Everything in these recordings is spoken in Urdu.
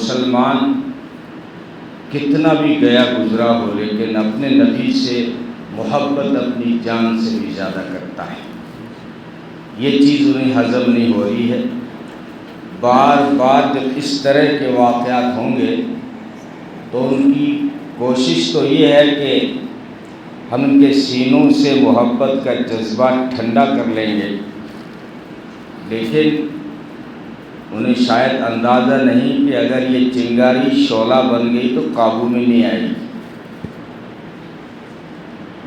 مسلمان کتنا بھی گیا گزرا ہو لیکن اپنے نبی سے محبت اپنی جان سے بھی زیادہ کرتا ہے۔ یہ چیز انہیں ہضم نہیں ہو رہی ہے۔ بار بار جب اس طرح کے واقعات ہوں گے تو ان کی کوشش تو یہ ہے کہ ہم ان کے سینوں سے محبت کا جذبہ ٹھنڈا کر لیں گے، لیکن انہیں شاید اندازہ نہیں کہ اگر یہ چنگاری شعلہ بن گئی تو قابو میں نہیں آئے گی۔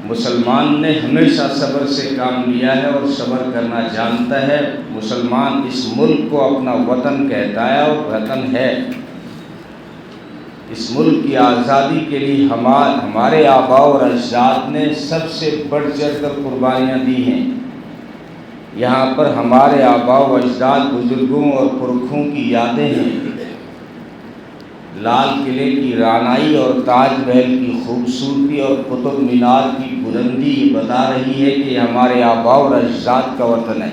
مسلمان نے ہمیشہ صبر سے کام لیا ہے اور صبر کرنا جانتا ہے۔ مسلمان اس ملک کو اپنا وطن کہتا ہے اور وطن ہے۔ اس ملک کی آزادی کے لیے ہمارے آباء اور اجداد نے سب سے بڑھ چڑھ کر قربانیاں دی ہیں۔ یہاں پر ہمارے آباء و اجداد بزرگوں اور پرکھوں کی یادیں ہیں۔ لال قلعے کی رانائی اور تاج محل کی خوبصورتی اور قطب مینار کی بلندی یہ بتا رہی ہے کہ یہ ہمارے آباء اور اجداد کا وطن ہے۔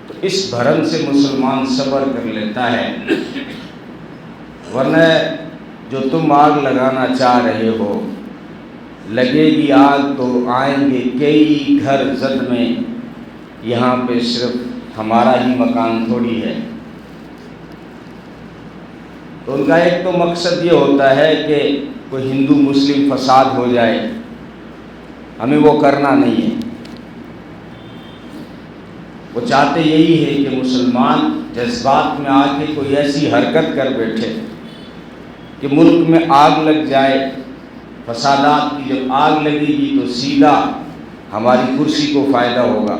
تو اس بھرم سے مسلمان صبر کر لیتا ہے، ورنہ جو تم آگ لگانا چاہ رہے ہو، لگے گی آگ تو آئیں گے کئی گھر زد میں، یہاں پہ صرف ہمارا ہی مکان تھوڑی ہے۔ تو ان کا ایک تو مقصد یہ ہوتا ہے کہ کوئی ہندو مسلم فساد ہو جائے، ہمیں وہ کرنا نہیں ہے۔ وہ چاہتے یہی ہے کہ مسلمان جذبات میں آ کے کوئی ایسی حرکت کر بیٹھے کہ ملک میں آگ لگ جائے۔ فسادات کی جب آگ لگے گی تو سیدھا ہماری کرسی کو فائدہ ہوگا۔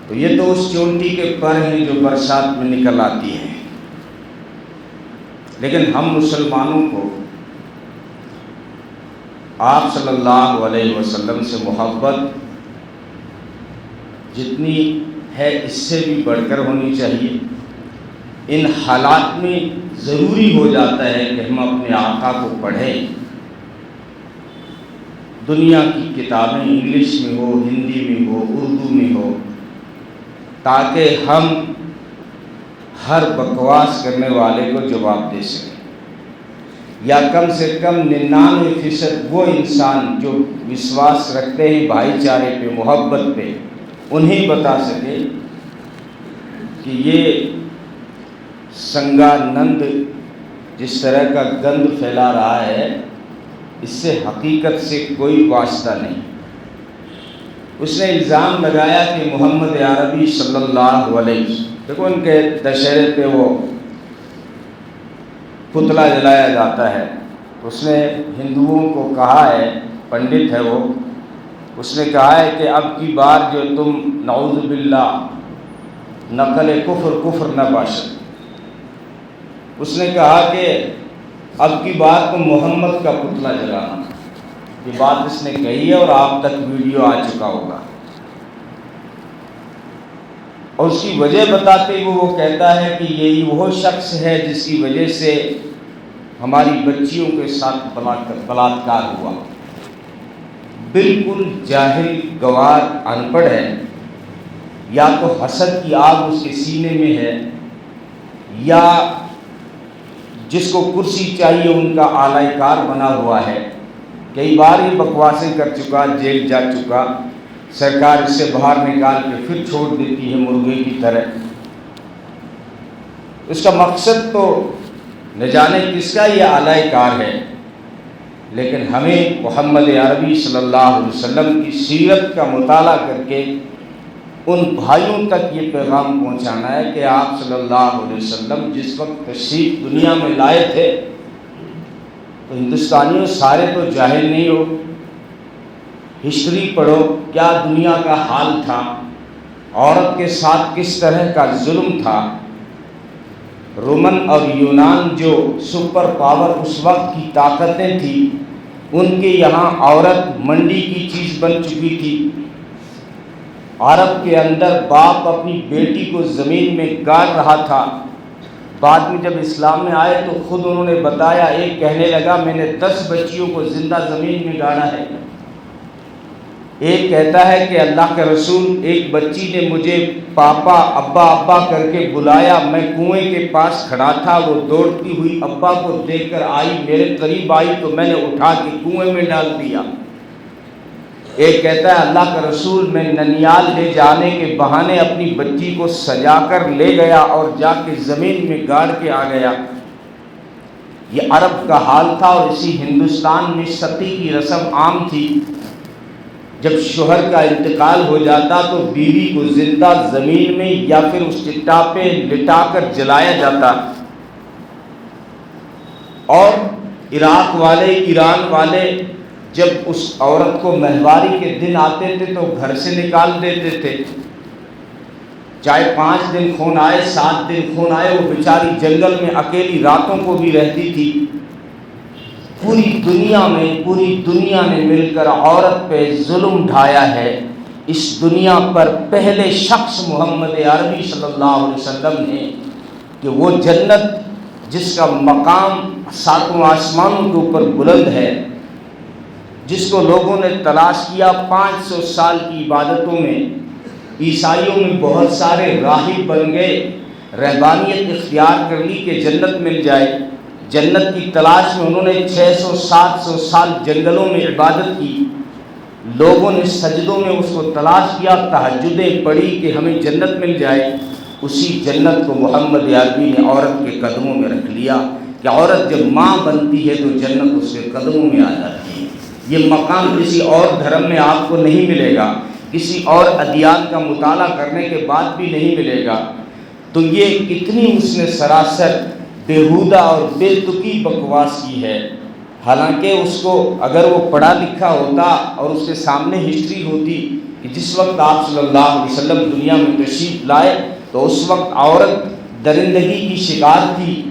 تو یہ تو اس چونٹی کے پر ہیں جو برسات میں نکل آتی ہے، لیکن ہم مسلمانوں کو آپ صلی اللہ علیہ وسلم سے محبت جتنی ہے اس سے بھی بڑھ کر ہونی چاہیے۔ ان حالات میں ضروری ہو جاتا ہے کہ ہم اپنے آقا کو پڑھیں۔ دنیا کی کتابیں انگلش میں ہو، ہندی میں ہو، اردو میں ہو، تاکہ ہم ہر بکواس کرنے والے کو جواب دے سکیں، یا کم سے کم 99% وہ انسان جو وشواس رکھتے ہیں بھائی چارے پہ، محبت پہ، انہیں بتا سکے کہ یہ سنگانند جس طرح کا گند پھیلا رہا ہے اس سے حقیقت سے کوئی واسطہ نہیں۔ اس نے الزام لگایا کہ محمد عربی صلی اللہ علیہ وسلم، دیکھو ان کے دشہرے پہ وہ پتلا جلایا جاتا ہے، اس نے ہندوؤں کو کہا ہے، پنڈت ہے وہ، اس نے کہا ہے کہ اب کی بار جو تم نعوذ باللہ نقل کفر نہ باشد، اس نے کہا کہ اب کی بار تم محمد کا پتلا جلانا۔ یہ بات اس نے کہی ہے اور آپ تک ویڈیو آ چکا ہوگا، اور اس کی وجہ بتاتے ہوئے وہ کہتا ہے کہ یہی وہ شخص ہے جس کی وجہ سے ہماری بچیوں کے ساتھ بلاత్కాر ہوا۔ بالکل جاہل، گوار، ان پڑھ ہے، یا تو حسد کی آگ اس کے سینے میں ہے، یا جس کو کرسی چاہیے ان کا آلہ کار بنا ہوا ہے۔ کئی بار یہ بکواسیں کر چکا، جیل جا چکا، سرکار اس سے باہر نکال کے پھر چھوڑ دیتی ہے مرغے کی طرح۔ اس کا مقصد تو نہ جانے کس کا یہ آلہ کار ہے، لیکن ہمیں محمد عربی صلی اللہ علیہ وسلم کی سیرت کا مطالعہ کر کے ان بھائیوں تک یہ پیغام پہنچانا ہے کہ آپ صلی اللہ علیہ وسلم جس وقت تشریف دنیا میں لائے تھے تو ہندوستانیوں سارے تو جاہل نہیں ہو، ہسٹری پڑھو، کیا دنیا کا حال تھا، عورت کے ساتھ کس طرح کا ظلم تھا۔ رومن اور یونان جو سپر پاور اس وقت کی طاقتیں تھیں، ان کے یہاں عورت منڈی کی چیز بن چکی تھی۔ عرب کے اندر باپ اپنی بیٹی کو زمین میں گاڑ رہا تھا۔ بعد میں جب اسلام میں آئے تو خود انہوں نے بتایا، ایک کہنے لگا میں نے 10 بچیوں کو زندہ زمین میں گاڑا ہے۔ ایک کہتا ہے کہ اللہ کے رسول ایک بچی نے مجھے پاپا ابا ابا کر کے بلایا، میں کنویں کے پاس کھڑا تھا، وہ دوڑتی ہوئی ابا کو دیکھ کر آئی، میرے قریب آئی تو میں نے اٹھا کے کنویں میں ڈال دیا۔ ایک کہتا ہے اللہ کا رسول میں ننیال لے جانے کے بہانے اپنی بچی کو سجا کر لے گیا اور جا کے زمین میں گاڑ کے آ گیا۔ یہ عرب کا حال تھا، اور اسی ہندوستان میں ستی کی رسم عام تھی۔ جب شوہر کا انتقال ہو جاتا تو بیوی کو زندہ زمین میں یا پھر اس چٹا پہ لٹا کر جلایا جاتا، اور عراق والے ایران والے جب اس عورت کو مہواری کے دن آتے تھے تو گھر سے نکال دیتے تھے، چاہے 5 دن خون آئے 7 دن خون آئے، وہ بیچاری جنگل میں اکیلی راتوں کو بھی رہتی تھی۔ پوری دنیا نے مل کر عورت پہ ظلم ڈھایا ہے۔ اس دنیا پر پہلے شخص محمد عربی صلی اللہ علیہ وسلم نے، کہ وہ جنت جس کا مقام 7 آسمانوں کے اوپر بلند ہے، جس کو لوگوں نے تلاش کیا 500 سال کی عبادتوں میں، عیسائیوں میں بہت سارے راہب بن گئے، رہبانیت اختیار کر لی کہ جنت مل جائے، جنت کی تلاش میں انہوں نے 600-700 سال جنگلوں میں عبادت کی، لوگوں نے سجدوں میں اس کو تلاش کیا، تہجدیں پڑھی کہ ہمیں جنت مل جائے۔ اسی جنت کو محمد عربی نے عورت کے قدموں میں رکھ لیا کہ عورت جب ماں بنتی ہے تو جنت اس کے قدموں میں آ جاتی ہے۔ یہ مقام کسی اور دھرم میں آپ کو نہیں ملے گا، کسی اور ادیان کا مطالعہ کرنے کے بعد بھی نہیں ملے گا۔ تو یہ کتنی اس نے سراسر بیہودہ اور بے تکی بکواس کی ہے۔ حالانکہ اس کو اگر وہ پڑھا لکھا ہوتا اور اس کے سامنے ہسٹری ہوتی کہ جس وقت آپ صلی اللہ علیہ وسلم دنیا میں تشریف لائے تو اس وقت عورت درندگی کی شکار تھی،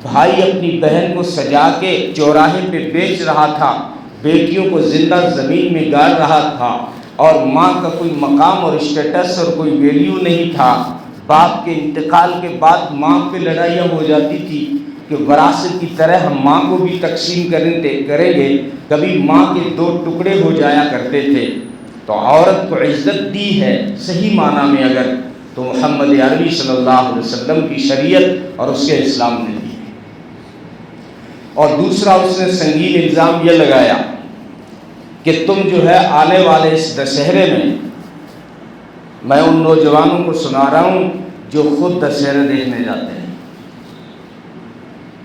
بھائی اپنی بہن کو سجا کے چوراہے پہ بیچ رہا تھا، بیٹیوں کو زندہ زمین میں گاڑ رہا تھا، اور ماں کا کوئی مقام اور اسٹیٹس اور کوئی ویلیو نہیں تھا۔ باپ کے انتقال کے بعد ماں پہ لڑائیاں ہو جاتی تھی کہ وراثت کی طرح ہم ماں کو بھی تقسیم کریں گے، کبھی ماں کے 2 ٹکڑے ہو جایا کرتے تھے۔ تو عورت کو عزت دی ہے صحیح معنی میں اگر تو محمد عربی صلی اللہ علیہ وسلم کی شریعت اور اس کے اسلام نے دی ہے۔ اور دوسرا اس نے سنگین الزام یہ لگایا کہ تم جو ہے آنے والے اس دشہرے میں ان نوجوانوں کو سنا رہا ہوں جو خود دشہرے دیکھنے جاتے ہیں،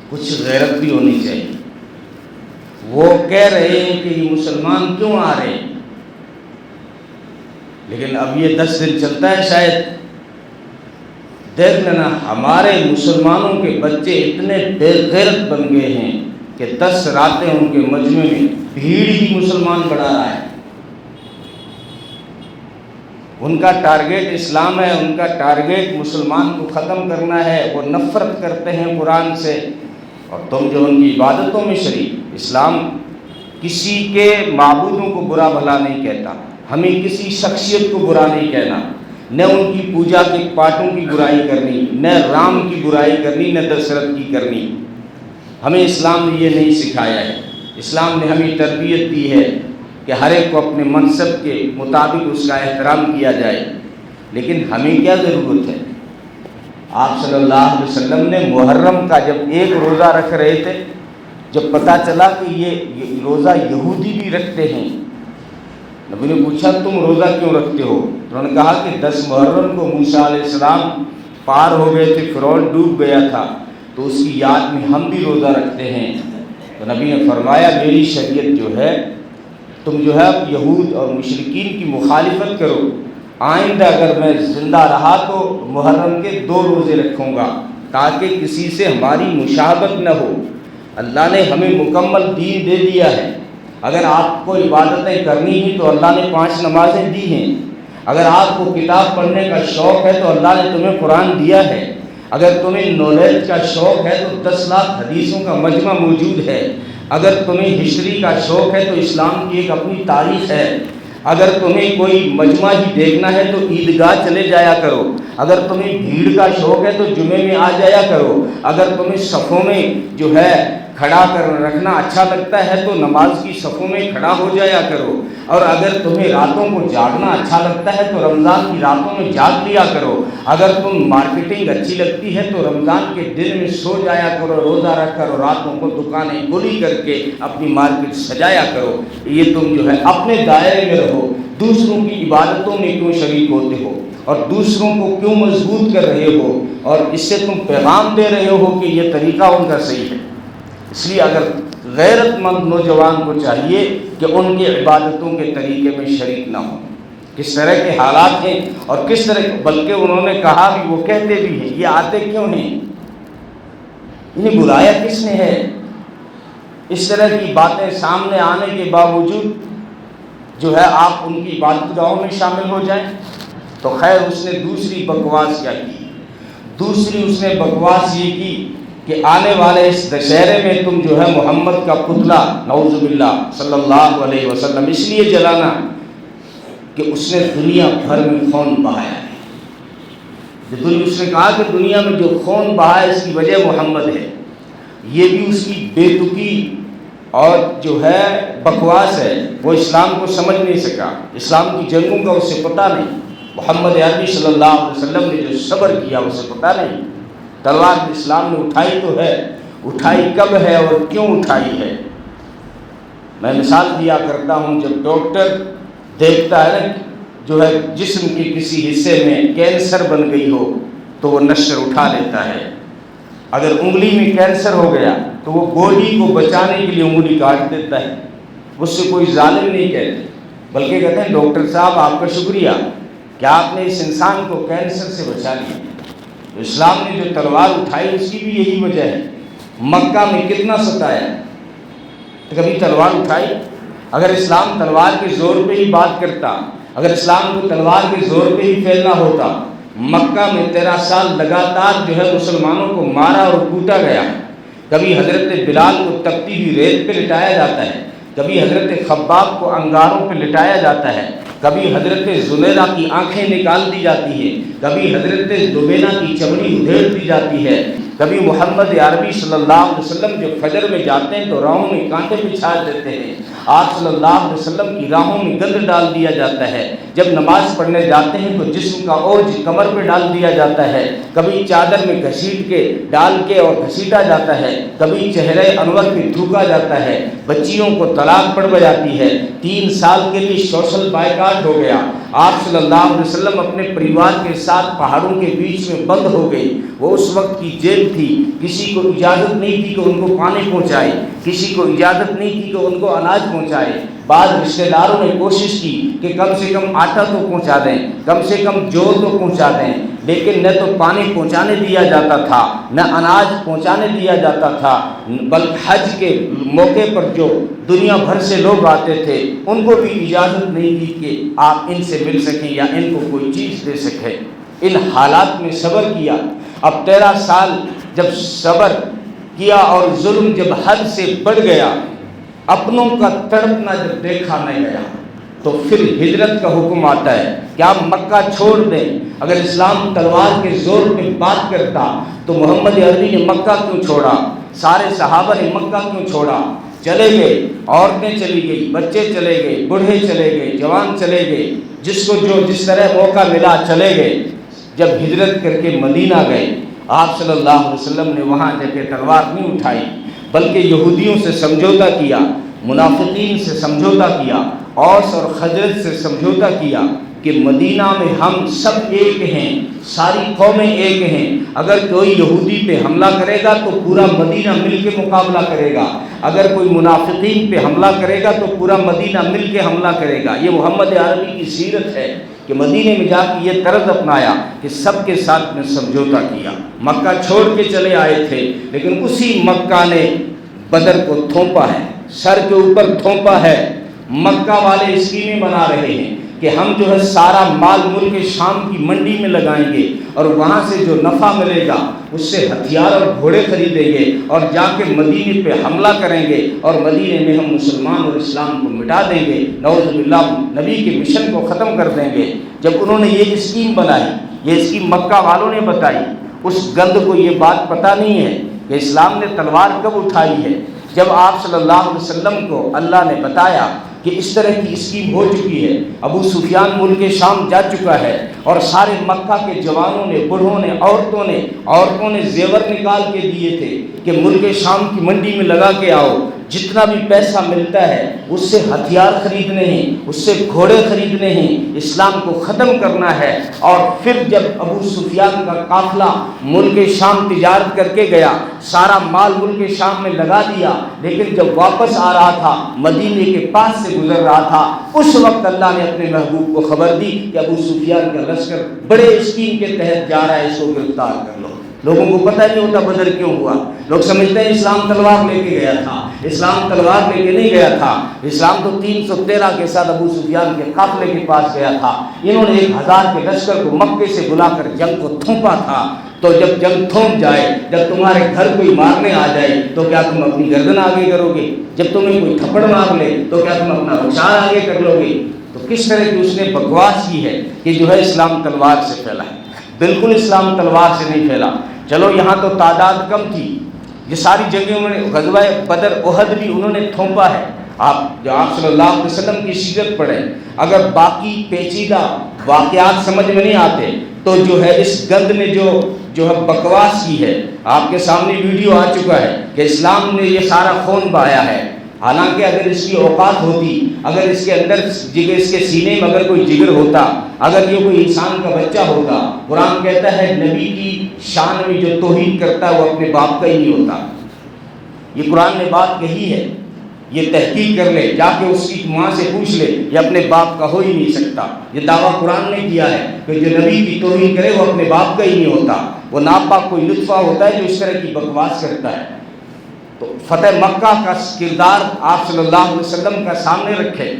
کچھ غیرت بھی ہونی چاہیے۔ وہ کہہ رہے ہیں کہ یہ مسلمان کیوں آ رہے ہیں، لیکن اب یہ 10 دن چلتا ہے شاید۔ دیکھ لینا ہمارے مسلمانوں کے بچے اتنے بے غیرت بن گئے ہیں کہ 10 راتیں ان کے مجمع میں بھیڑ ہی مسلمان بڑھا رہا ہے۔ ان کا ٹارگیٹ اسلام ہے، ان کا ٹارگیٹ مسلمان کو ختم کرنا ہے، وہ نفرت کرتے ہیں قرآن سے، اور تم جو ان کی عبادتوں میں شریک۔ اسلام کسی کے معبودوں کو برا بھلا نہیں کہتا، ہمیں کسی شخصیت کو برا نہیں کہنا، نہ ان کی پوجا کے پاٹوں کی برائی کرنی، نہ رام کی برائی کرنی، نہ دشرت کی کرنی۔ ہمیں اسلام نے یہ نہیں سکھایا ہے۔ اسلام نے ہمیں تربیت دی ہے کہ ہر ایک کو اپنے منصب کے مطابق اس کا احترام کیا جائے، لیکن ہمیں کیا ضرورت ہے؟ آپ صلی اللہ علیہ وسلم نے محرم کا جب ایک روزہ رکھ رہے تھے، جب پتہ چلا کہ یہ روزہ یہودی بھی رکھتے ہیں، نبی نے پوچھا تم روزہ کیوں رکھتے ہو؟ انہوں نے کہا کہ 10 محرم کو موسیٰ علیہ السلام پار ہو گئے تھے، فرعون ڈوب گیا تھا، تو اس کی یاد میں ہم بھی روزہ رکھتے ہیں۔ تو نبی نے فرمایا میری شریعت جو ہے، تم جو ہے یہود اور مشرکین کی مخالفت کرو، آئندہ اگر میں زندہ رہا تو محرم کے 2 روزے رکھوں گا تاکہ کسی سے ہماری مشابہت نہ ہو۔ اللہ نے ہمیں مکمل دین دے دیا ہے۔ اگر آپ کو عبادتیں کرنی ہیں تو اللہ نے 5 نمازیں دی ہیں۔ اگر آپ کو کتاب پڑھنے کا شوق ہے تو اللہ نے تمہیں قرآن دیا ہے۔ اگر تمہیں نالج کا شوق ہے تو 10 لاکھ حدیثوں کا مجمع موجود ہے۔ اگر تمہیں ہسٹری کا شوق ہے تو اسلام کی ایک اپنی تاریخ ہے۔ اگر تمہیں کوئی مجمع ہی دیکھنا ہے تو عیدگاہ چلے جایا کرو۔ اگر تمہیں بھیڑ کا شوق ہے تو جمعے میں آ جایا کرو۔ اگر تمہیں صفوں میں جو ہے کھڑا کر رکھنا اچھا لگتا ہے تو نماز کی صفوں میں کھڑا ہو جایا کرو، اور اگر تمہیں راتوں کو جاگنا اچھا لگتا ہے تو رمضان کی راتوں میں جاگ لیا کرو، اگر تم مارکیٹنگ اچھی لگتی ہے تو رمضان کے دن میں سو جایا کرو، روزہ رکھ کر، اور راتوں کو دکانیں کھلی کر کے اپنی مارکیٹ سجایا کرو۔ یہ تم جو ہے اپنے دائرے میں رہو، دوسروں کی عبادتوں میں کیوں شریک ہوتے ہو اور دوسروں کو کیوں مضبوط کر رہے ہو، اور اس سے تم پیغام دے رہے ہو کہ یہ طریقہ ان کا صحیح ہے۔ اس لیے اگر غیرت مند نوجوان کو چاہیے کہ ان کی عبادتوں کے طریقے میں شریک نہ ہو۔ کس طرح کے حالات ہیں اور کس طرح، بلکہ انہوں نے کہا بھی، وہ کہتے بھی ہیں، یہ آتے کیوں ہیں، انہیں بلایا کس نے ہے؟ اس طرح کی باتیں سامنے آنے کے باوجود جو ہے آپ ان کی عبادت گاہوں میں شامل ہو جائیں۔ تو خیر اس نے دوسری بکواس کیا کی؟ دوسری اس نے بکواس یہ کی کہ آنے والے اس دشہرے میں تم جو ہے محمد کا پتلا نعوذ باللہ صلی اللہ علیہ وسلم اس لیے جلانا کہ اس نے دنیا بھر میں خون بہایا ہے۔ اس نے کہا کہ دنیا میں جو خون بہا ہے اس کی وجہ محمد ہے۔ یہ بھی اس کی بے تکی اور جو ہے بکواس ہے، وہ اسلام کو سمجھ نہیں سکا، اسلام کی جنگوں کا اسے پتہ نہیں، محمد عربی صلی اللہ علیہ وسلم نے جو صبر کیا اسے پتہ نہیں۔ تلوار اسلام نے اٹھائی تو ہے، اٹھائی کب ہے اور کیوں اٹھائی ہے؟ میں مثال دیا کرتا ہوں، جب ڈاکٹر دیکھتا ہے جو ہے جسم کے کسی حصے میں کینسر بن گئی ہو تو وہ نشر اٹھا لیتا ہے۔ اگر انگلی میں کینسر ہو گیا تو وہ گولی کو بچانے کے لیے انگلی کاٹ دیتا ہے، اس سے کوئی ظالم نہیں کہتے، بلکہ کہتے ہیں ڈاکٹر صاحب آپ کا شکریہ کہ آپ نے اس انسان کو کینسر سے بچا لیا۔ اسلام نے جو تلوار اٹھائی اس کی بھی یہی وجہ ہے۔ مکہ میں کتنا ستایا، تو کبھی تلوار اٹھائی؟ اگر اسلام تلوار کے زور پہ ہی بات کرتا، اگر اسلام کو تلوار کے زور پہ ہی پھیلنا ہوتا، مکہ میں 13 سال لگاتار جو ہے مسلمانوں کو مارا اور کوٹا گیا۔ کبھی حضرت بلال کو تپتی ہوئی ریت پہ لٹایا جاتا ہے، کبھی حضرت خباب کو انگاروں پہ لٹایا جاتا ہے، کبھی حضرت زنیرہ کی آنکھیں نکال دی جاتی ہیں، کبھی حضرت دوبینا کی چمڑی ادھیڑ دی جاتی ہے، کبھی محمد عربی صلی اللہ علیہ وسلم جو فجر میں جاتے ہیں تو راہوں میں کانٹے بچھا دیتے ہیں، آپ صلی اللہ علیہ وسلم کی راہوں میں گند ڈال دیا جاتا ہے، جب نماز پڑھنے جاتے ہیں تو جسم کا اوجھ کمر پہ ڈال دیا جاتا ہے، کبھی چادر میں گھسیٹ کے ڈال کے اور گھسیٹا جاتا ہے، کبھی چہرے انور پہ تھوکا جاتا ہے، بچیوں کو طلاق پڑھ جاتی ہے، 3 سال کے لیے سوشل بائیکاٹ ہو گیا، آپ صلی اللہ علیہ وسلم اپنے پریوار کے ساتھ پہاڑوں کے بیچ میں بند ہو گئی، وہ اس وقت کی جیل تھی، کسی کو اجازت نہیں تھی کہ ان کو پانی پہنچائے، کسی کو اجازت نہیں تھی کہ ان کو اناج پہنچائے، بعض رشتہ داروں نے کوشش کی کہ کم سے کم آٹا تو پہنچا دیں، کم سے کم جو تو پہنچا دیں، لیکن نہ تو پانی پہنچانے دیا جاتا تھا، نہ اناج پہنچانے دیا جاتا تھا، بلکہ حج کے موقع پر جو دنیا بھر سے لوگ آتے تھے ان کو بھی اجازت نہیں دی کہ آپ ان سے مل سکیں یا ان کو کوئی چیز دے سکیں۔ ان حالات میں صبر کیا۔ اب 13 سال جب صبر کیا اور ظلم جب حد سے بڑھ گیا، اپنوں کا تڑپنا جب دیکھا نہ گیا، تو پھر ہجرت کا حکم آتا ہے کہ آپ مکہ چھوڑ دیں۔ اگر اسلام تلوار کے زور پہ بات کرتا تو محمد عربی نے مکہ کیوں چھوڑا، سارے صحابہ نے مکہ کیوں چھوڑا؟ چلے گئے، عورتیں چلی گئی، بچے چلے گئے، بوڑھے چلے گئے، جوان چلے گئے، جس کو جو جس طرح موقع ملا چلے گئے۔ جب ہجرت کر کے مدینہ گئے، آپ صلی اللہ علیہ وسلم نے وہاں جا کے تلوار نہیں اٹھائی، بلکہ یہودیوں سے سمجھوتا کیا، منافقین سے سمجھوتا کیا، اوس اور خزرج سے سمجھوتا کیا کہ مدینہ میں ہم سب ایک ہیں، ساری قومیں ایک ہیں، اگر کوئی یہودی پہ حملہ کرے گا تو پورا مدینہ مل کے مقابلہ کرے گا، اگر کوئی منافقین پہ حملہ کرے گا تو پورا مدینہ مل کے حملہ کرے گا۔ یہ محمد عربی کی سیرت ہے کہ مدینہ میں جا کے یہ طرز اپنایا کہ سب کے ساتھ میں سمجھوتا کیا۔ مکہ چھوڑ کے چلے آئے تھے، لیکن اسی مکہ نے بدر کو تھوپا ہے، سر کے اوپر تھوپا ہے۔ مکہ والے اسکیمیں بنا رہے ہیں کہ ہم جو ہے سارا مال ملک شام کی منڈی میں لگائیں گے اور وہاں سے جو نفع ملے گا اس سے ہتھیار اور گھوڑے خریدیں گے اور جا کے مدینے پہ حملہ کریں گے اور مدینے میں ہم مسلمان اور اسلام کو مٹا دیں گے، نعوذ باللہ نبی کے مشن کو ختم کر دیں گے۔ جب انہوں نے یہ اسکیم بنائی، یہ اسکیم مکہ والوں نے بتائی، اس گند کو یہ بات پتہ نہیں ہے کہ اسلام نے تلوار کب اٹھائی ہے؟ جب آپ صلی اللہ علیہ وسلم کو اللہ نے بتایا کہ اس طرح کی اسکیم ہو چکی ہے، ابو سفیان ملک شام جا چکا ہے، اور سارے مکہ کے جوانوں نے، بوڑھوں نے، عورتوں نے زیور نکال کے دیے تھے کہ ملک شام کی منڈی میں لگا کے آؤ، جتنا بھی پیسہ ملتا ہے اس سے ہتھیار خریدنے ہیں، اس سے گھوڑے خریدنے ہیں، اسلام کو ختم کرنا ہے۔ اور پھر جب ابو سفیان کا قافلہ ملک شام تجارت کر کے گیا، سارا مال ملک شام میں لگا دیا، لیکن جب واپس آ رہا تھا، مدینے کے پاس سے گزر رہا تھا، اس وقت اللہ نے اپنے محبوب کو خبر دی کہ ابو سفیان کا لشکر بڑے اسکیم کے تحت جا رہا ہے، اس کو گرفتار کر لو۔ لوگوں کو پتہ نہیں ہوتا بدر کیوں ہوا، لوگ سمجھتے ہیں اسلام تلوار لے کے گیا تھا، اسلام تلوار لے کے نہیں گیا تھا، اسلام تو 313 کے ساتھ ابو سفیان کے قافلے کے پاس گیا تھا۔ انہوں نے 1000 کے لشکر کو مکے سے بلا کر جنگ کو تھوپا تھا۔ تو جب جنگ تھوم جائے، جب تمہارے گھر کوئی مارنے آ جائے تو کیا تم اپنی گردن آگے کرو گے؟ جب تمہیں کوئی تھپڑ مار لے تو کیا تم اپنا رخسار آگے کر لو گے؟ تو کس طرح کی اس نے بکواس کی ہے کہ جو ہے اسلام تلوار سے پھیلا ہے۔ بالکل اسلام تلوار سے نہیں پھیلا۔ چلو یہاں تو تعداد کم تھی، یہ ساری جنگیں انہوں نے، غزوہ بدر، احد بھی انہوں نے تھوپا ہے۔ آپ صلی اللہ علیہ وسلم کی سیرت پڑھیں، اگر باقی پیچیدہ واقعات سمجھ میں نہیں آتے تو جو ہے اس گند نے جو ہے بکواس کی ہے۔ آپ کے سامنے ویڈیو آ چکا ہے کہ اسلام نے یہ سارا خون بہایا ہے، حالانکہ اگر اس کی اوقات ہوتی، اگر اس کے اندر جگر، اس کے سینے میں اگر کوئی جگر ہوتا، اگر یہ کوئی انسان کا بچہ ہوتا، قرآن کہتا ہے نبی کی شان میں جو توہین کرتا ہے وہ اپنے باپ کا ہی نہیں ہوتا۔ یہ قرآن نے بات کہی ہے، یہ تحقیق کر لے، جا کے اس کی ماں سے پوچھ لے، یہ اپنے باپ کا ہو ہی نہیں سکتا۔ یہ دعویٰ قرآن نے کیا ہے کہ جو نبی کی توہین کرے وہ اپنے باپ کا ہی نہیں ہوتا، وہ ناپاک کوئی لطفہ ہوتا ہے جو اس طرح کی بکواس کرتا ہے۔ تو فتح مکہ کا کردار آپ صلی اللہ علیہ وسلم کا سامنے رکھے۔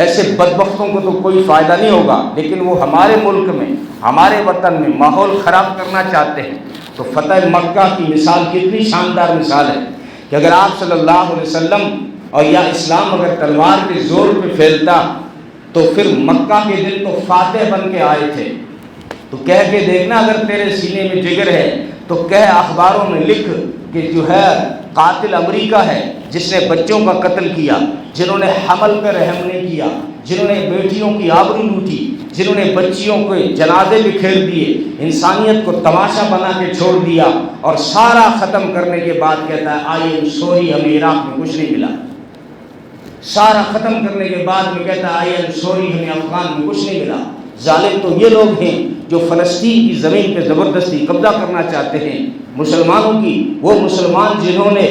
ایسے بدبختوں کو تو کوئی فائدہ نہیں ہوگا، لیکن وہ ہمارے ملک میں، ہمارے وطن میں ماحول خراب کرنا چاہتے ہیں۔ تو فتح مکہ کی مثال کتنی شاندار مثال ہے کہ اگر آپ صلی اللہ علیہ وسلم اور یا اسلام اگر تلوار کے زور پہ پھیلتا تو پھر مکہ کے دن تو فاتح بن کے آئے تھے۔ تو کہہ کے دیکھنا، اگر تیرے سینے میں جگر ہے تو کہہ اخباروں میں لکھ کہ جو ہے قاتل امریکہ ہے، جس نے بچوں کا قتل کیا، جنہوں نے حمل پہ رحم نہیں کیا، جنہوں نے بیٹیوں کی آبرو لوٹی، جنہوں نے بچیوں کو جنازے بکھیر دیے، انسانیت کو تماشا بنا کے چھوڑ دیا، اور سارا ختم کرنے کے بعد کہتا ہے آئی ایم سوری، ہمیں عراق میں کچھ نہیں ملا۔ سارا ختم کرنے کے بعد میں کہتا ہے آئی ایم سوری، ہمیں افغان میں کچھ نہیں ملا۔ ظالم تو یہ لوگ ہیں جو فلسطین کی زمین پہ زبردستی قبضہ کرنا چاہتے ہیں مسلمانوں کی، وہ مسلمان جنہوں نے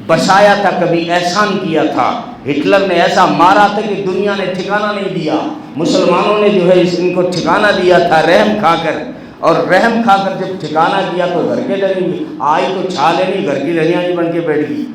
بسایا تھا، کبھی احسان کیا تھا۔ ہٹلر نے ایسا مارا تھا کہ دنیا نے ٹھکانہ نہیں دیا، مسلمانوں نے جو ہے ان کو ٹھکانہ دیا تھا رحم کھا کر، اور رحم کھا کر جب ٹھکانہ دیا تو گھر کے لگیں آئی تو چھا لینی، گھر کی لڑیاں بن کے بیٹھ گئی۔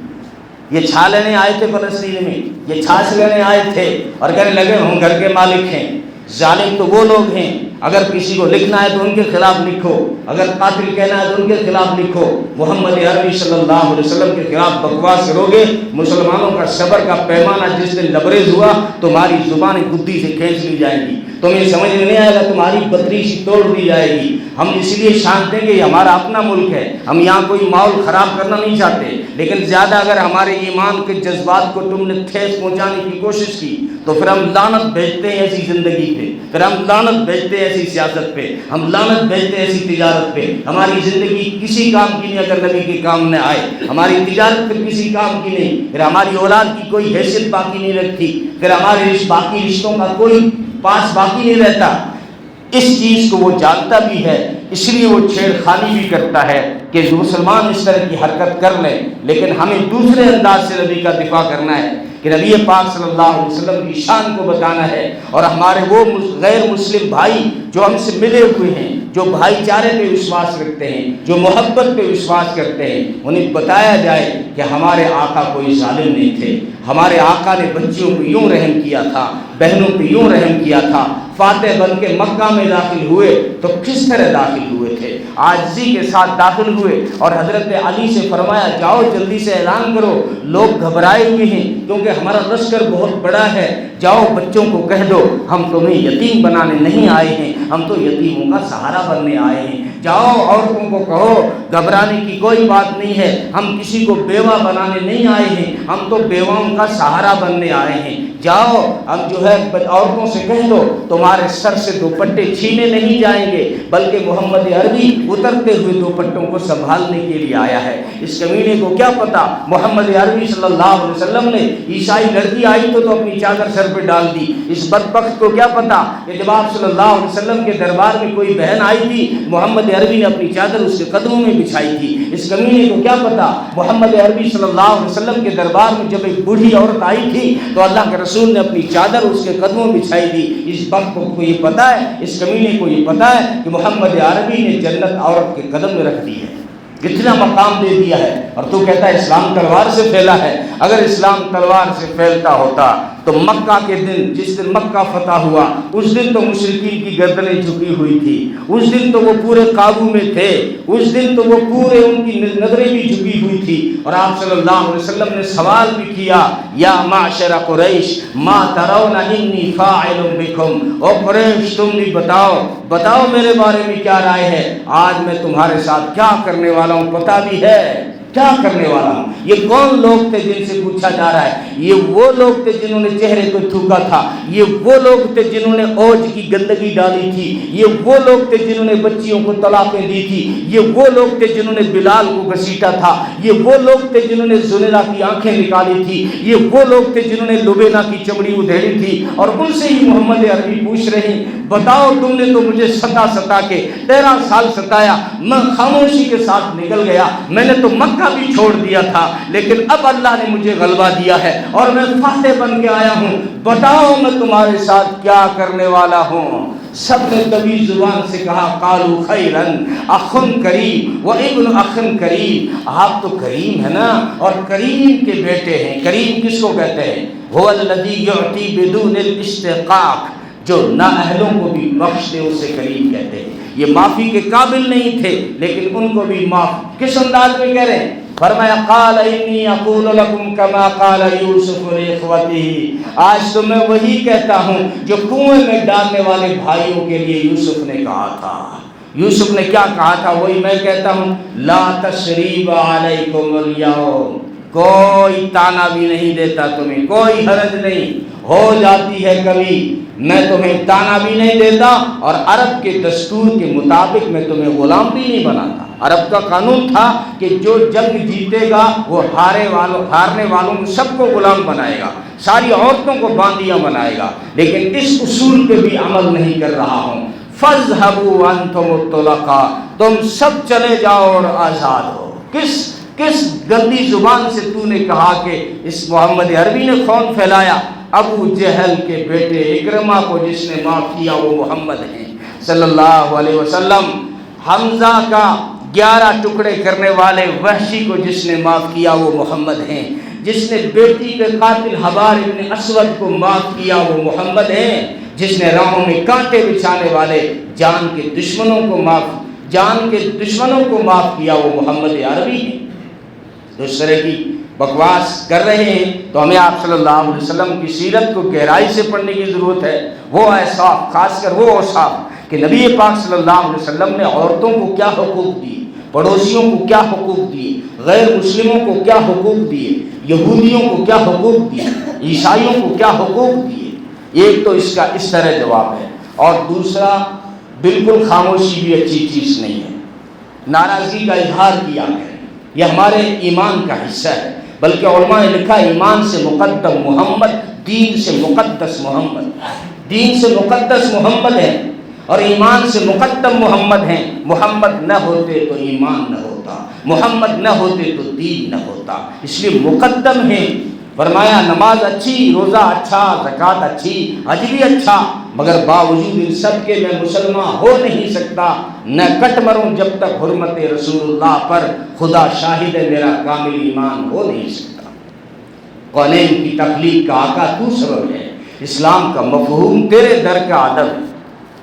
یہ چھا لینے آئے تھے فلسطین میں، یہ چھاچ لینے آئے تھے اور کہنے لگے ہم گھر کے مالک ہیں۔ ظالم تو وہ لوگ ہیں، اگر کسی کو لکھنا ہے تو ان کے خلاف لکھو، اگر قاتل کہنا ہے تو ان کے خلاف لکھو۔ محمد عربی صلی اللہ علیہ وسلم کے خلاف بکواس کرو گے، مسلمانوں کا صبر کا پیمانہ جس دن لبریز ہوا تمہاری زبانیں گدی سے کھینچ لی جائیں گی، تمہیں سمجھ میں نہیں آئے گا، تمہاری بطریشی توڑ دی جائے گی۔ ہم اس لیے شان دیں گے، یہ ہمارا اپنا ملک ہے، ہم یہاں کوئی ماحول خراب کرنا نہیں چاہتے، لیکن زیادہ اگر ہمارے ایمان کے جذبات کو تم نے ٹھیس پہنچانے کی کوشش کی تو پھر ہم لعنت بھیجتے ہیں ایسی زندگی پہ، پھر ہم لعنت بھیجتے ہیں ایسی سیاست پہ، ہم لعنت بھیجتے ہیں ایسی تجارت پہ۔ ہماری زندگی کسی کام کی نہیں اگر نبی کے کام نہ آئے، ہماری تجارت پھر کسی کام کی نہیں، پھر ہماری اولاد کی کوئی حیثیت باقی نہیں رکھتی، پھر ہمارے باقی رشتوں کا کوئی پاس باقی نہیں رہتا۔ اس چیز کو وہ جانتا بھی ہے، اس لیے وہ چھیڑ خانی بھی کرتا ہے کہ مسلمان اس طرح کی حرکت کر لیں، لیکن ہمیں دوسرے انداز سے نبی کا دفاع کرنا ہے کہ نبی پاک صلی اللہ علیہ وسلم کی شان کو بتانا ہے، اور ہمارے وہ غیر مسلم بھائی جو ہم سے ملے ہوئے ہیں، جو بھائی چارے پہ وشواس رکھتے ہیں، جو محبت پہ وشواس کرتے ہیں، انہیں بتایا جائے کہ ہمارے آقا کوئی ظالم نہیں تھے، ہمارے آقا نے بچیوں پہ یوں رحم کیا تھا، بہنوں پہ یوں رحم کیا تھا۔ فاتح بن کے مکہ میں داخل ہوئے تو کس طرح داخل ہوئے تھے؟ عاجزی کے ساتھ داخل ہوئے، اور حضرت علی سے فرمایا جاؤ جلدی سے اعلان کرو، لوگ گھبرائے ہوئے ہیں کیونکہ ہمارا لشکر بہت بڑا ہے، جاؤ بچوں کو کہہ دو ہم تمہیں یتیم بنانے نہیں آئے ہیں، ہم تو یتیموں کا سہارا بننے آئے ہیں۔ جاؤ عورتوں کو کہو گھبرانے کی کوئی بات نہیں ہے، ہم کسی کو بیوہ بنانے نہیں آئے ہیں، ہم تو بیواؤں کا سہارا بننے آئے ہیں، جاؤ اب جو ہے عورتوں سے کہہ دو تمہارے سر سے دوپٹے چھینے نہیں جائیں گے، بلکہ محمد عربی اترتے ہوئے دوپٹوں کو سنبھالنے کے لیے آیا ہے۔ اس کمینے کو کیا پتا محمد عربی صلی اللہ علیہ وسلم نے عیسائی لڑکی آئی تو اپنی چادر سر پہ ڈال دی۔ اس بدبخت کو کیا پتا کہ جب آپ صلی اللہ علیہ وسلم کے دربار میں کوئی بہن آئی تھی محمد عربی نے اپنی چادر اس کے قدموں میں بچھائی تھی۔ اس کمینے کو کیا پتا محمد عربی صلی اللہ علیہ وسلم کے دربار میں جب ایک بوڑھی عورت آئی تھی تو اللہ کے رسول نے اپنی چادر اس کے قدموں میں بچھائی تھی۔ اس وقت کو یہ پتا ہے، اس کمینے کو یہ پتا ہے کہ محمد عربی نے جنت عورت کے قدم میں رکھ دی ہے، کتنا مقام دے دیا ہے، اور تو کہتا ہے اسلام تلوار سے پھیلا ہے۔ اگر اسلام تلوار سے پھیلتا ہوتا تو مکہ کے دن، جس دن مکہ فتح ہوا اس دن تو مشرکین کی گردنیں جھکی ہوئی تھی، اس دن تو وہ پورے قابو میں تھے، اس دن تو وہ پورے ان کی نظریں بھی جھکی ہوئی تھی، اور آپ صلی اللہ علیہ وسلم نے سوال بھی کیا یا معشر قریش ما ترون انی فاعل بکم، او قریش تم بھی بتاؤ میرے بارے میں کیا رائے ہے، آج میں تمہارے ساتھ کیا کرنے والا ہوں پتہ بھی ہے کیا کرنے والا ہوں۔ یہ کون لوگ تھے جن سے پوچھا جا رہا ہے؟ یہ وہ لوگ تھے جنہوں نے چہرے کو تھوکا تھا، یہ وہ لوگ تھے جنہوں نے اوج کی گندگی ڈالی تھی، یہ وہ لوگ تھے جنہوں نے بچیوں کو طلاقیں دی تھی، یہ وہ لوگ تھے جنہوں نے بلال کو گھسیٹا تھا، یہ وہ لوگ تھے جنہوں نے زلیخا کی آنکھیں نکالی تھی، یہ وہ لوگ تھے جنہوں نے لبینا کی چمڑی ادھیڑی تھی، اور ان سے ہی محمد عربی پوچھ رہے ہیں بتاؤ تم نے تو مجھے ستا کے 13 سال ستایا، میں خاموشی کے ساتھ نکل گیا، میں نے تو مکہ بھی چھوڑ دیا تھا، لیکن اب اللہ نے مجھے غلبہ دیا ہے اور میں فاتح بن کے آیا ہوں، بتاؤ میں تمہارے ساتھ کیا کرنے والا ہوں۔ سب نے طویل زبان سے کہا قالوا خیرا اخ کریم و ابن اخ کریم، آپ تو کریم ہے نا اور کریم کے بیٹے ہیں۔ کریم کس کو کہتے ہیں؟ هو الذی یعطی بدون الاستحقاق، جو نااہلوں کو بھی بخش دے اسے کریم کہتے ہیں۔ یہ معافی کے قابل نہیں تھے لیکن ان کو بھی معاف کس انداز میں کہہ رہے ہیں؟ فرمایا قال انی اقول لکم کما قال یوسف لاخوته، آج تو میں وہی کہتا ہوں جو کنویں میں ڈالنے والے بھائیوں کے لیے یوسف نے کہا تھا۔ یوسف نے کیا کہا تھا وہی میں کہتا ہوں، لا تثریب علیکم الیوم، کوئی تانا بھی نہیں دیتا تمہیں، کوئی حرج نہیں، ہو جاتی ہے کبھی، میں تمہیں تانا بھی نہیں دیتا، اور عرب کے دستور کے مطابق میں تمہیں غلام بھی نہیں بناتا۔ عرب کا قانون تھا کہ جو جنگ جیتے گا وہ ہارنے والوں کو سب کو غلام بنائے گا، ساری عورتوں کو باندیاں بنائے گا، لیکن اس اصول پہ بھی عمل نہیں کر رہا ہوں۔ فَاذْهَبُوا وَأَنْتُمُ الطُّلَقَاءُ، تم سب چلے جاؤ اور آزاد ہو۔ کس گندی زبان سے تو نے کہا کہ اس محمد عربی نے خون پھیلایا؟ ابو جہل کے بیٹے اکرمہ کو جس نے معاف کیا وہ محمد ہیں صلی اللہ علیہ وسلم۔ حمزہ کا 11 ٹکڑے کرنے والے وحشی کو جس نے معاف کیا وہ محمد ہیں۔ جس نے بیٹی کے قاتل حبار ابن اسود کو معاف کیا وہ محمد ہیں۔ جس نے راہوں میں کانٹے بچھانے والے جان کے دشمنوں کو معاف کیا وہ محمد عربی ہیں۔ تو اس طرح کی بکواس کر رہے ہیں تو ہمیں آپ صلی اللہ علیہ وسلم کی سیرت کو گہرائی سے پڑھنے کی ضرورت ہے۔ وہ اوصاف، خاص کر وہ اوصاف کہ نبی پاک صلی اللہ علیہ وسلم نے عورتوں کو کیا حقوق دیے، پڑوسیوں کو کیا حقوق دیے، غیر مسلموں کو کیا حقوق دیے، یہودیوں کو کیا حقوق دیے، عیسائیوں کو کیا حقوق دیے۔ ایک تو اس کا اس طرح جواب ہے، اور دوسرا بالکل خاموشی بھی اچھی چیز نہیں ہے، ناراضگی کا اظہار کیا ہے، یہ ہمارے ایمان کا حصہ ہے۔ بلکہ علماء نے لکھا ایمان سے مقدم محمد، دین سے مقدس محمد، دین سے مقدس محمد ہے اور ایمان سے مقدم محمد ہیں۔ محمد نہ ہوتے تو ایمان نہ ہوتا، محمد نہ ہوتے تو دین نہ ہوتا، اس لیے مقدم ہیں۔ فرمایا نماز اچھی، روزہ اچھا، زکوٰۃ اچھی، حج بھی اچھا، مگر باوجود ان سب کے میں مسلمان ہو نہیں سکتا، نہ کٹ مروں جب تک حرمت رسول اللہ پر، خدا شاہد ہے میرا کامل ایمان ہو نہیں سکتا۔ قونین کی تخلیق کا آقا تو سبب ہے، اسلام کا مفہوم تیرے در کا ادب ہے۔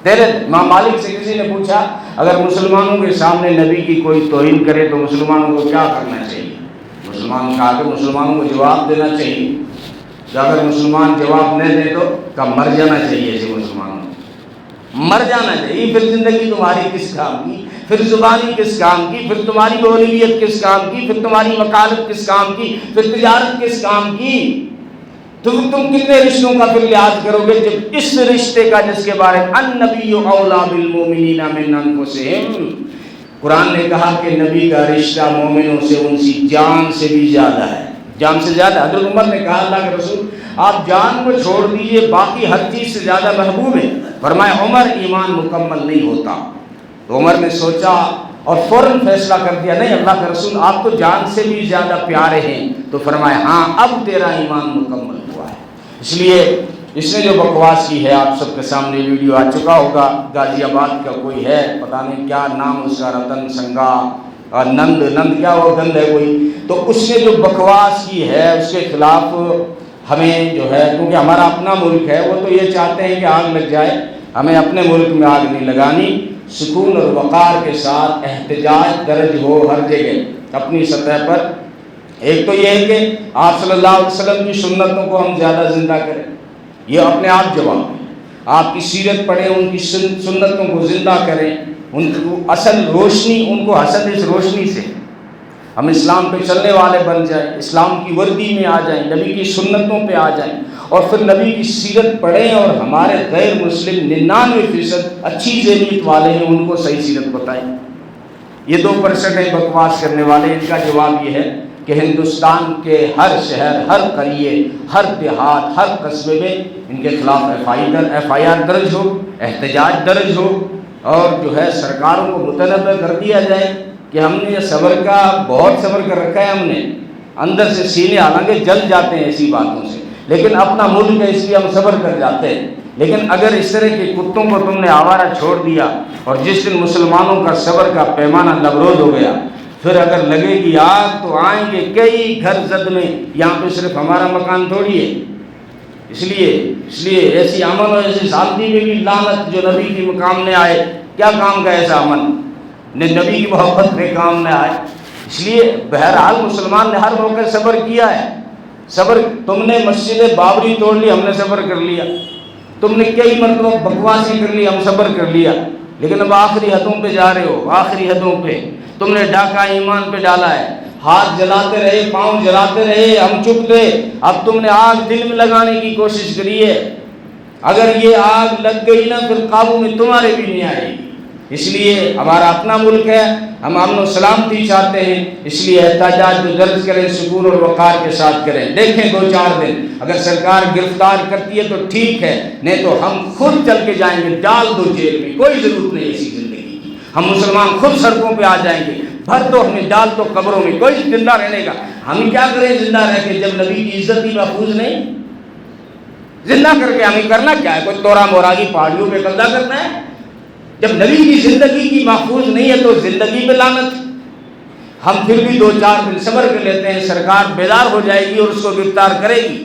تیرے امام مالک سے کسی نے پوچھا اگر مسلمانوں کے سامنے نبی کی کوئی توہین کرے تو مسلمانوں کو کیا کرنا چاہیے؟ مسلمان کہا کہ مسلمانوں کو جواب دینا چاہیے، کہ اگر مسلمان جواب نہ دے تو کب مر جانا چاہیے، ایسے مسلمانوں مر جانا چاہیے، پھر زندگی تمہاری کس کام کی، پھر زبانی کس کام کی، پھر تمہاری مولویت کس کام کی، پھر تمہاری وکالت کس کام کی، پھر تجارت کس کام کی؟ تم کتنے رشتوں کا پھر لحاظ کرو گے جب اس رشتے کا جس کے بارے میں النبی اولیٰ بالمؤمنین من انفسہم، قرآن نے کہا کہ نبی کا رشتہ مومنوں سے ان کی جان سے بھی زیادہ ہے، جان سے زیادہ۔ حضرت عمر نے کہا اللہ کے رسول آپ جان کو چھوڑ دیجئے باقی ہر چیز سے زیادہ محبوب ہے۔ فرمایا عمر ایمان مکمل نہیں ہوتا۔ تو عمر نے سوچا اور فوراً فیصلہ کر دیا نہیں اللہ کے رسول آپ تو جان سے بھی زیادہ پیارے ہیں۔ تو فرمایا ہاں اب تیرا ایمان مکمل ہوا ہے۔ اس لیے اس نے جو بکواس کی ہے آپ سب کے سامنے ویڈیو آ چکا ہوگا، غازی آباد کا کوئی ہے پتہ نہیں کیا نام اس کا، رتن سنگا اور نند کیا وہ گند ہے کوئی، تو اس نے جو بکواس کی ہے اس کے خلاف ہمیں جو ہے، کیونکہ ہمارا اپنا ملک ہے، وہ تو یہ چاہتے ہیں کہ آگ لگ جائے، ہمیں اپنے ملک میں آگ نہیں لگانی، سکون اور وقار کے ساتھ احتجاج درج ہو ہر جگہ اپنی سطح پر۔ ایک تو یہ ہے کہ آپ صلی اللہ علیہ وسلم کی سنتوں کو ہم زیادہ زندہ کریں، یہ اپنے آپ جواب ہے۔ آپ کی سیرت پڑھیں، ان کی سنتوں کو زندہ کریں، ان کو اصل روشنی، ان کو حسد اس روشنی سے ہم اسلام پہ چلنے والے بن جائیں، اسلام کی وردی میں آ جائیں، نبی کی سنتوں پہ آ جائیں، اور پھر نبی کی سیرت پڑھیں، اور ہمارے غیر مسلم 99% اچھی ذہنیت والے ہیں ان کو صحیح سیرت بتائیں۔ یہ 2% ہیں بکواس کرنے والے، ان کا جواب یہ ہے کہ ہندوستان کے ہر شہر، ہر قریے، ہر دیہات، ہر قصبے میں ان کے خلاف ایف آئی آر درج ہو، احتجاج درج ہو، اور جو ہے سرکاروں کو متنبع کر دیا جائے کہ ہم نے یہ صبر کا بہت صبر کر رکھا ہے، ہم نے اندر سے سینے حالانکہ جل جاتے ہیں ایسی باتوں سے، لیکن اپنا ملک ہے اس لیے ہم صبر کر جاتے ہیں۔ لیکن اگر اس طرح کے کتوں کو تم نے آوارہ چھوڑ دیا اور جس دن مسلمانوں کا صبر کا پیمانہ لبروز ہو گیا، پھر اگر لگے گی آگ تو آئیں گے کئی گھر زد میں، یہاں پہ صرف ہمارا مکان تھوڑی ہے۔ اس لیے ایسی امن اور ایسی سالتی میں بھی لعنت جو نبی کی مقام نے آئے، کیا کام کا ایسا امن نبی کی محبت میں کام نہ آئے۔ اس لیے بہرحال مسلمان نے ہر موقع صبر کیا ہے۔ صبر، تم نے مسجد بابری توڑ لی، ہم نے صبر کر لیا، تم نے کئی مرتبہ بکواسیں کر لی، ہم صبر کر لیا، لیکن اب آخری حدوں پہ جا رہے ہو، آخری حدوں پہ تم نے ڈاکہ ایمان پہ ڈالا ہے، ہاتھ جلاتے رہے، پاؤں جلاتے رہے، ہم چپ تھے، اب تم نے آگ دل میں لگانے کی کوشش کری ہے۔ اگر یہ آگ لگ گئی نا پھر قابو میں تمہارے بھی نہیں آئے گی۔ اس لیے ہمارا اپنا ملک ہے، ہم امن و سلامتی چاہتے ہیں، اس لیے احتجاج جو درج کریں سکون اور وقار کے ساتھ کریں۔ دیکھیں 2-4 دن اگر سرکار گرفتار کرتی ہے تو ٹھیک ہے، نہیں تو ہم خود چل کے جائیں گے، ڈال دو جیل میں، کوئی ضرورت نہیں ایسی زندگی کی، ہم مسلمان خود سڑکوں پہ آ جائیں گے، بھر دو ہمیں، ڈال دو قبروں میں، کوئی زندہ رہنے کا، ہم کیا کریں زندہ رہ کے جب نبی کی عزت ہی محفوظ نہیں؟ زندہ کر کے ہمیں کرنا کیا ہے؟ کوئی تورا مورا کی پہاڑیوں پہ قبضہ کرنا ہے؟ جب نبی کی زندگی کی محفوظ نہیں ہے تو زندگی پہ لعنت۔ ہم پھر بھی 2-4 دن صبر کر لیتے ہیں، سرکار بیدار ہو جائے گی اور اس کو گرفتار کرے گی۔